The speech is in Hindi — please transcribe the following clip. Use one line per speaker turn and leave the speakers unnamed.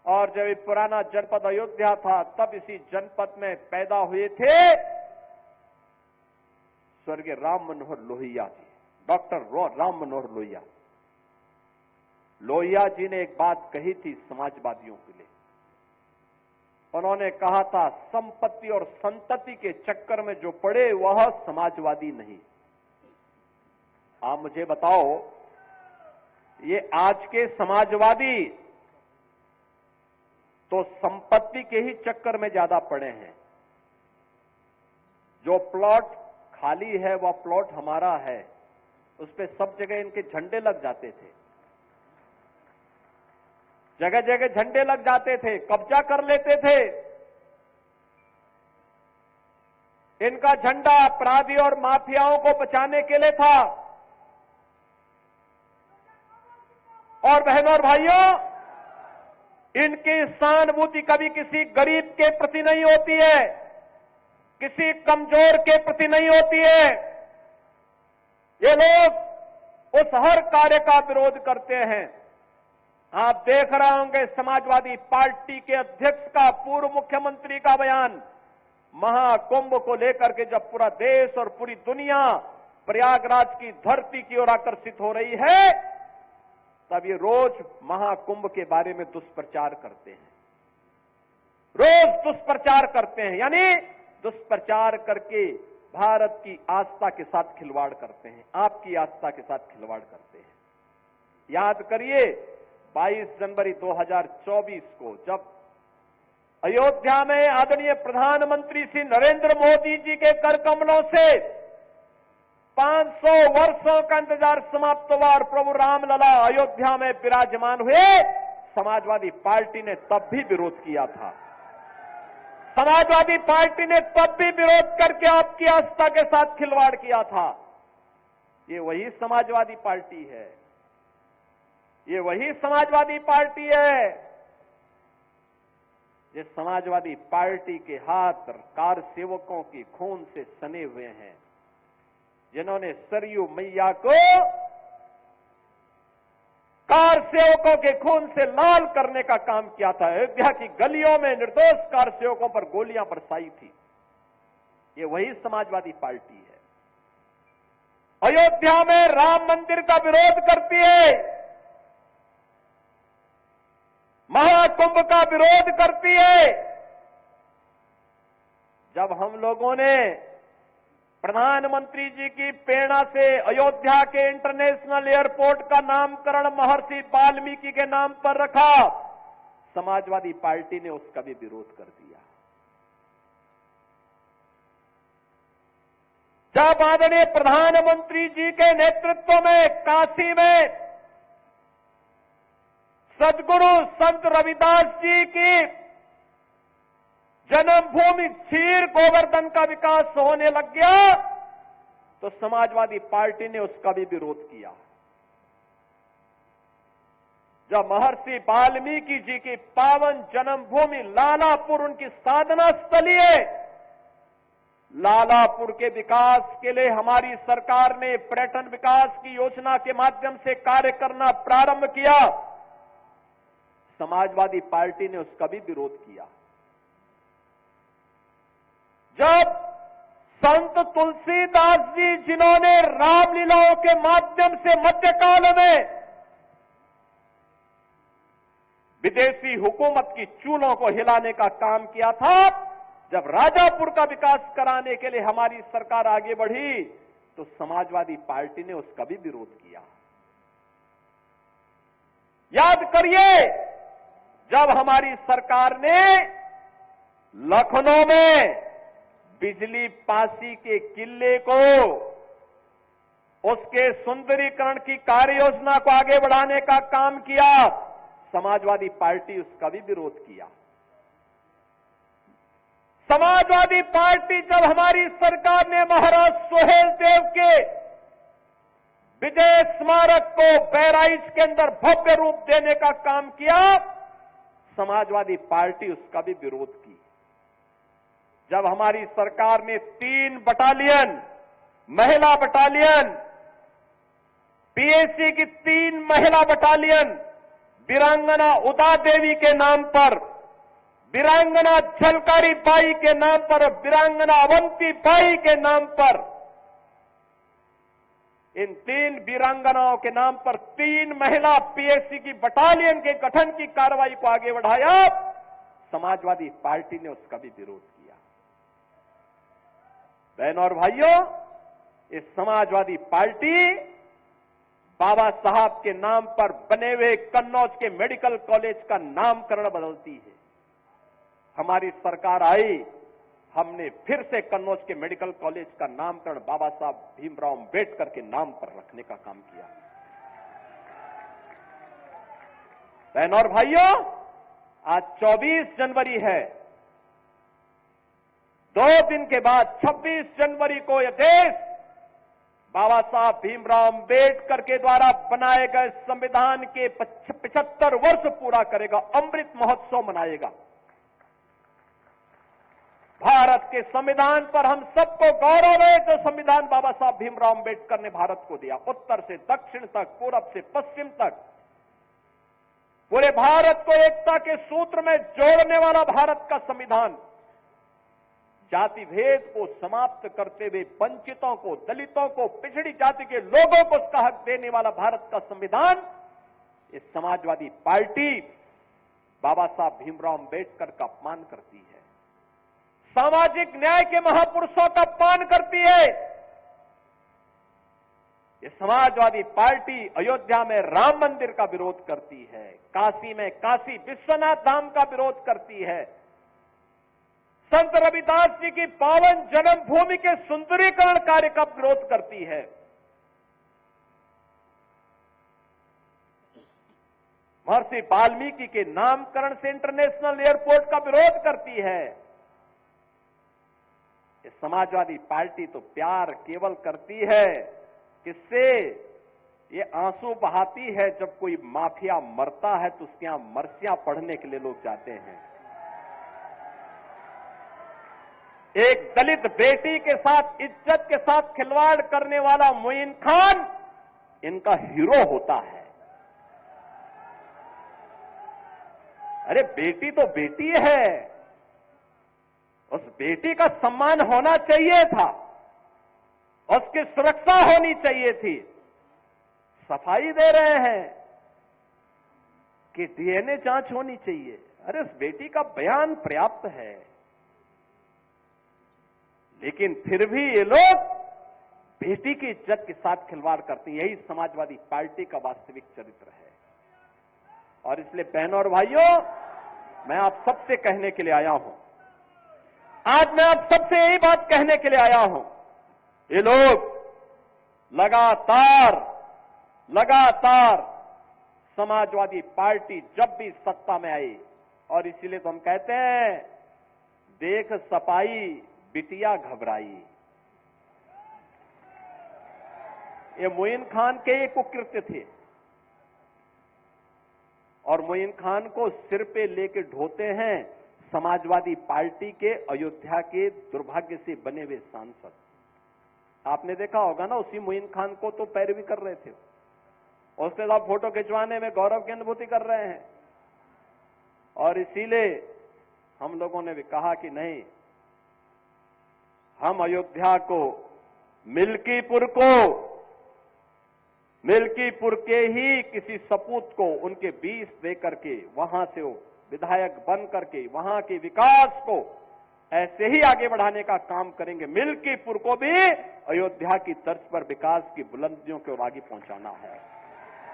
और जब ये पुराना जनपद अयोध्या था तब इसी जनपद में पैदा हुए थे स्वर्गीय राम मनोहर लोहिया जी, डॉक्टर राम मनोहर लोहिया। लोहिया जी ने एक बात कही थी समाजवादियों के लिए। उन्होंने कहा था, संपत्ति और संतति के चक्कर में जो पड़े वह समाजवादी नहीं। आप मुझे बताओ, ये आज के समाजवादी तो संपत्ति के ही चक्कर में ज्यादा पड़े हैं। जो प्लॉट खाली है वह प्लॉट हमारा है, उस पे सब जगह इनके झंडे लग जाते थे, जगह जगह झंडे लग जाते थे, कब्जा कर लेते थे। इनका झंडा अपराधी और माफियाओं को बचाने के लिए था। और बहनों और भाइयों, इनकी सहानुभूति कभी किसी गरीब के प्रति नहीं होती है, किसी कमजोर के प्रति नहीं होती है। ये लोग उस हर कार्य का विरोध करते हैं। आप देख रहे होंगे समाजवादी पार्टी के अध्यक्ष का, पूर्व मुख्यमंत्री का बयान महाकुंभ को लेकर के, जब पूरा देश और पूरी दुनिया प्रयागराज की धरती की ओर आकर्षित हो रही है, तब ये रोज महाकुंभ के बारे में दुष्प्रचार करते हैं, रोज दुष्प्रचार करते हैं, यानी दुष्प्रचार करके भारत की आस्था के साथ खिलवाड़ करते हैं, आपकी आस्था के साथ खिलवाड़ करते हैं। याद करिए 22 जनवरी 2024 को जब अयोध्या में आदरणीय प्रधानमंत्री श्री नरेंद्र मोदी जी के कर कमलों से 500 वर्षों का इंतजार समाप्त हुआ और प्रभु रामलला अयोध्या में विराजमान हुए, समाजवादी पार्टी ने तब भी विरोध किया था। समाजवादी पार्टी ने तब भी विरोध करके आपकी आस्था के साथ खिलवाड़ किया था। ये वही समाजवादी पार्टी है, ये वही समाजवादी पार्टी है। ये समाजवादी पार्टी के हाथ कार सेवकों के खून से सने हुए हैं, जिन्होंने सरयू मैया को कार सेवकों के खून से लाल करने का काम किया था। अयोध्या की गलियों में निर्दोष कार सेवकों पर गोलियां बरसाई थी। ये वही समाजवादी पार्टी है। अयोध्या में राम मंदिर का विरोध करती है, महाकुंभ का विरोध करती है। जब हम लोगों ने प्रधानमंत्री जी की प्रेरणा से अयोध्या के इंटरनेशनल एयरपोर्ट का नामकरण महर्षि वाल्मीकि के नाम पर रखा, समाजवादी पार्टी ने उसका भी विरोध कर दिया। जब आदरणीय प्रधानमंत्री जी के नेतृत्व में काशी में सदगुरु संत रविदास जी की जन्मभूमि क्षीर गोवर्धन का विकास होने लग गया, तो समाजवादी पार्टी ने उसका भी विरोध किया। जब महर्षि वाल्मीकि जी की पावन जन्मभूमि लालापुर उनकी साधना स्थली है, लालापुर के विकास के लिए हमारी सरकार ने पर्यटन विकास की योजना के माध्यम से कार्य करना प्रारंभ किया, समाजवादी पार्टी ने उसका भी विरोध किया। जब संत तुलसीदास जी, जिन्होंने रामलीलाओं के माध्यम से मध्यकाल में विदेशी हुकूमत की चूलों को हिलाने का काम किया था, जब राजापुर का विकास कराने के लिए हमारी सरकार आगे बढ़ी, तो समाजवादी पार्टी ने उसका भी विरोध किया। याद करिए, जब हमारी सरकार ने लखनऊ में बिजली पासी के किले को, उसके सुंदरीकरण की कार्य योजना को आगे बढ़ाने का काम किया, समाजवादी पार्टी उसका भी विरोध किया। समाजवादी पार्टी जब हमारी सरकार ने महाराज सोहेल देव के विजय स्मारक को बहराइच के अंदर भव्य रूप देने का काम किया, समाजवादी पार्टी उसका भी विरोध की। जब हमारी सरकार ने 3 बटालियन, महिला बटालियन, पीएसी की 3 महिला बटालियन वीरांगना उदा देवी के नाम पर, वीरांगना झलकारी बाई के नाम पर, वीरांगना अवंती बाई के नाम पर, इन 3 वीरांगनाओं के नाम पर 3 महिला पीएससी की बटालियन के गठन की कार्रवाई को आगे बढ़ाया। समाजवादी पार्टी ने उसका भी विरोध किया। बहनों और भाइयों, इस समाजवादी पार्टी बाबा साहब के नाम पर बने हुए कन्नौज के मेडिकल कॉलेज का नामकरण बदलती है। हमारी सरकार आई, हमने फिर से कन्नौज के मेडिकल कॉलेज का नामकरण बाबा साहब भीमराव अंबेडकर के नाम पर रखने का काम किया। बहनों और भाइयों, आज 24 जनवरी है। 2 दिन के बाद 26 जनवरी को यह देश बाबा साहब भीमराव अंबेडकर के द्वारा बनाए गए संविधान के 75 वर्ष पूरा करेगा, अमृत महोत्सव मनाएगा। भारत के संविधान पर हम सबको गौरव है, जो संविधान बाबा साहब भीमराव अंबेडकर ने भारत को दिया। उत्तर से दक्षिण तक, पूरब से पश्चिम तक, पूरे भारत को एकता के सूत्र में जोड़ने वाला भारत का संविधान, जाति भेद को समाप्त करते हुए वंचितों को, दलितों को, पिछड़ी जाति के लोगों को उसका हक देने वाला भारत का संविधान, इस समाजवादी पार्टी बाबा साहब भीमराव अंबेडकर का अपमान करती है, सामाजिक न्याय के महापुरुषों का अपमान करती है। ये समाजवादी पार्टी अयोध्या में राम मंदिर का विरोध करती है, काशी में काशी विश्वनाथ धाम का विरोध करती है, संत रविदास जी की पावन जन्मभूमि के सुंदरीकरण कार्य का विरोध करती है। महर्षि वाल्मीकि के नामकरण से इंटरनेशनल एयरपोर्ट का विरोध करती है। ये समाजवादी पार्टी तो प्यार केवल करती है, किससे? ये आंसू बहाती है जब कोई माफिया मरता है तो उसके यहां मरसियां पढ़ने के लिए लोग जाते हैं। एक दलित बेटी के साथ, इज्जत के साथ खिलवाड़ करने वाला मोइन खान इनका हीरो होता है। अरे बेटी तो बेटी है, उस बेटी का सम्मान होना चाहिए था, उसकी सुरक्षा होनी चाहिए थी। सफाई दे रहे हैं कि डीएनए जांच होनी चाहिए। अरे उस बेटी का बयान पर्याप्त है, लेकिन फिर भी ये लोग बेटी की इज्जत के साथ खिलवाड़ करते हैं। यही समाजवादी पार्टी का वास्तविक चरित्र है। और इसलिए बहनों और भाइयों, मैं आप सबसे कहने के लिए आया हूं, आज मैं आप सबसे यही बात कहने के लिए आया हूं, ये लोग लगातार समाजवादी पार्टी जब भी सत्ता में आई, और इसीलिए तो हम कहते हैं, देख सपाई बिटिया घबराई। ये मोइन खान के एक कुकृत्य थे, और मोइन खान को सिर पे लेके ढोते हैं समाजवादी पार्टी के अयोध्या के दुर्भाग्य से बने हुए सांसद। आपने देखा होगा ना, उसी मोइन खान को तो पैरवी कर रहे थे, और उसके साथ फोटो खिंचवाने में गौरव की अनुभूति कर रहे हैं। और इसीलिए हम लोगों ने भी कहा कि नहीं, हम अयोध्या को, मिल्कीपुर के ही किसी सपूत को उनके 20 दे करके, वहां से वो विधायक बन करके वहां के विकास को ऐसे ही आगे बढ़ाने का काम करेंगे। मिल्कीपुर को भी अयोध्या की तर्ज पर विकास की बुलंदियों की ओर आगे पहुंचाना है।